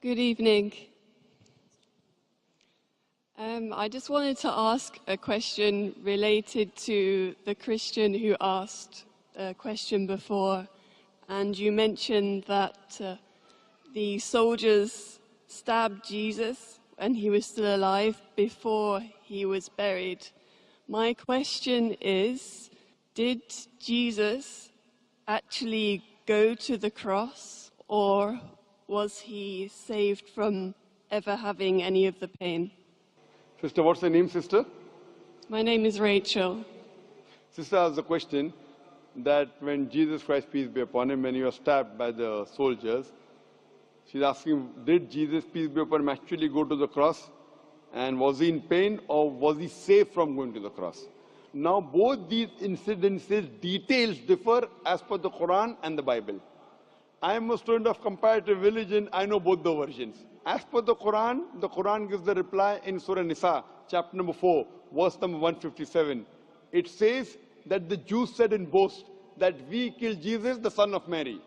Good evening. I just wanted to ask a question related to the Christian who asked a question before, and you mentioned that the soldiers stabbed Jesus when he was still alive before he was buried. My question is, did Jesus actually go to the cross, or was he saved from ever having any of the pain? Sister, what's your name, sister? My name is Rachel. Sister asked the question that when Jesus Christ, peace be upon him, when he was stabbed by the soldiers, she's asking, did Jesus, peace be upon him, actually go to the cross? And was he in pain, or was he safe from going to the cross? Now, both these incidences, details differ as per the Quran and the Bible. I am a student of comparative religion. I know both the versions. As per the Quran gives the reply in Surah Nisa, chapter number 4, verse number 157. It says that the Jews said in boast that we killed Jesus, the son of Mary.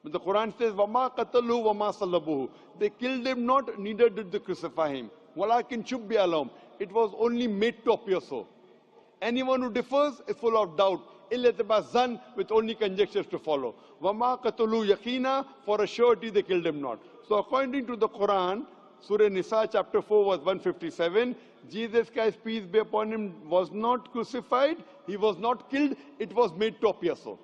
But the Quran says, وَمَا قَتَلُوا وَمَا صَلَّبُوهُ. They killed him not, neither did they crucify him. وَلَكِنْ شُبِّهَ لَهُمْ. It was only made to appear so. Anyone who differs is full of doubt. Zan, with only conjectures to follow. Wama qatulu yaqina, for a surety they killed him not. So according to the Quran, Surah Nisa chapter 4 verse 157, Jesus Christ, peace be upon him, was not crucified, he was not killed, it was made to appear so.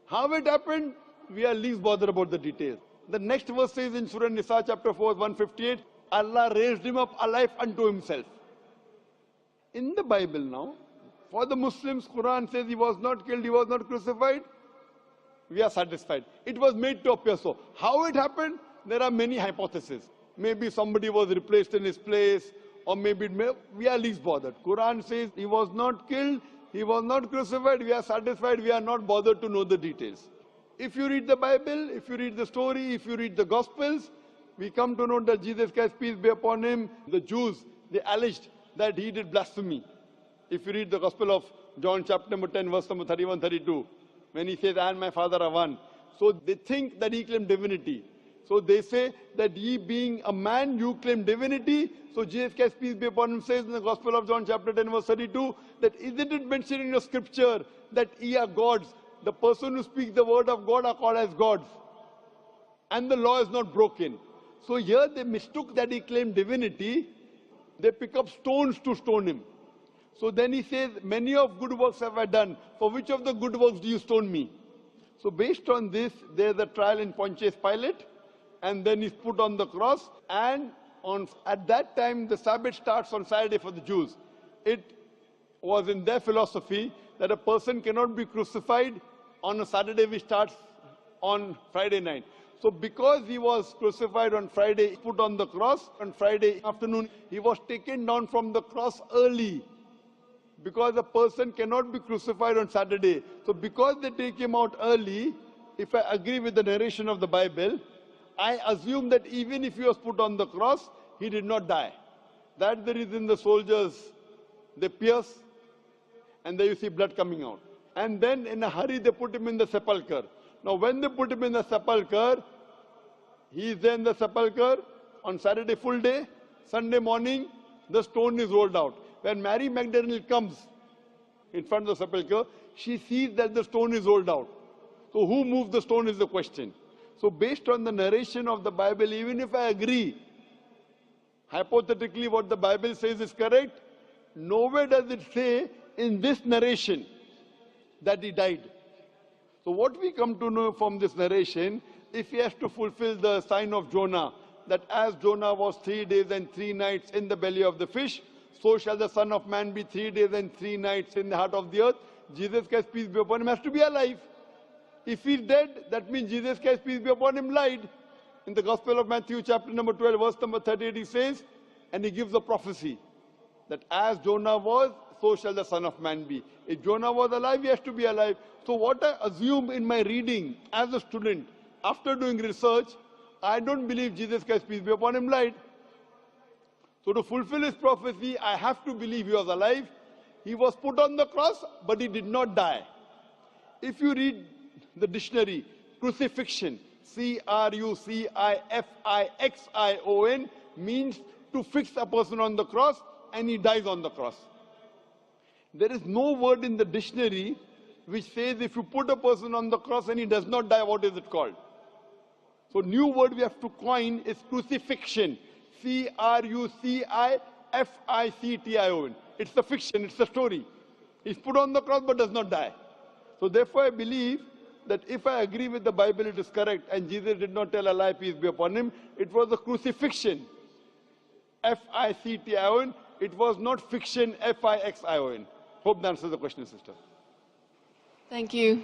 How it happened, we are least bothered about the details. The next verse says in Surah Nisa chapter 4 verse 158, Allah raised him up alive unto himself. In the Bible now, for the Muslims, Quran says he was not killed, he was not crucified. We are satisfied. It was made to appear so. How it happened? There are many hypotheses. Maybe somebody was replaced in his place, or maybe we are least bothered. Quran says he was not killed, he was not crucified. We are satisfied. We are not bothered to know the details. If you read the Bible, if you read the story, if you read the Gospels, we come to know that Jesus Christ, peace be upon him, the Jews, they alleged that he did blasphemy. If you read the Gospel of John chapter number 10, verse number 31, 32, when he says, I and my Father are one. So they think that he claimed divinity. So they say that ye being a man, you claim divinity. So Jesus Christ, peace be upon him, says in the Gospel of John chapter 10, verse 32, that isn't it mentioned in your scripture that ye are gods? The person who speaks the word of God are called as gods. And the law is not broken. So here they mistook that he claimed divinity. They pick up stones to stone him. So then he says, many of good works have I done. For which of the good works do you stone me? So based on this, there's a trial in Pontius Pilate. And then he's put on the cross. And at that time, the Sabbath starts on Saturday for the Jews. It was in their philosophy that a person cannot be crucified on a Saturday which starts on Friday night. So because he was crucified on Friday, put on the cross, on Friday afternoon, he was taken down from the cross early. Because a person cannot be crucified on Saturday. So because they take him out early, if I agree with the narration of the Bible, I assume that even if he was put on the cross, he did not die. That's the reason the soldiers, they pierce, and there you see blood coming out. And then in a hurry, they put him in the sepulchre. Now when they put him in the sepulchre, he is there in the sepulchre on Saturday full day. Sunday morning, the stone is rolled out. When Mary Magdalene comes in front of the sepulchre, she sees that the stone is rolled out. So who moved the stone is the question. So based on the narration of the Bible, even if I agree, hypothetically what the Bible says is correct, nowhere does it say in this narration that he died. So what we come to know from this narration, if he has to fulfill the sign of Jonah, that as Jonah was 3 days and 3 nights in the belly of the fish, so shall the Son of Man be 3 days and 3 nights in the heart of the earth. Jesus Christ, peace be upon him, has to be alive. If he's dead, that means Jesus Christ, peace be upon him, lied. In the Gospel of Matthew, chapter number 12, verse number 38, he says, and he gives a prophecy, that as Jonah was, so shall the Son of Man be. If Jonah was alive, he has to be alive. So what I assume in my reading as a student, after doing research, I don't believe Jesus Christ, peace be upon him, lied. So to fulfill his prophecy, I have to believe he was alive. He was put on the cross, but he did not die. If you read the dictionary, crucifixion, C-R-U-C-I-F-I-X-I-O-N, means to fix a person on the cross, and he dies on the cross. There is no word in the dictionary which says if you put a person on the cross and he does not die, what is it called? So new word we have to coin is crucifixion. C-R-U-C-I-F-I-C-T-I-O-N. It's a fiction, it's a story. He's put on the cross but does not die. So therefore I believe that if I agree with the Bible, it is correct, and Jesus did not tell a lie, peace be upon him. It was a crucifixion. F-I-C-T-I-O-N. It was not fiction, F-I-X-I-O-N. Hope that answers the question, sister. Thank you.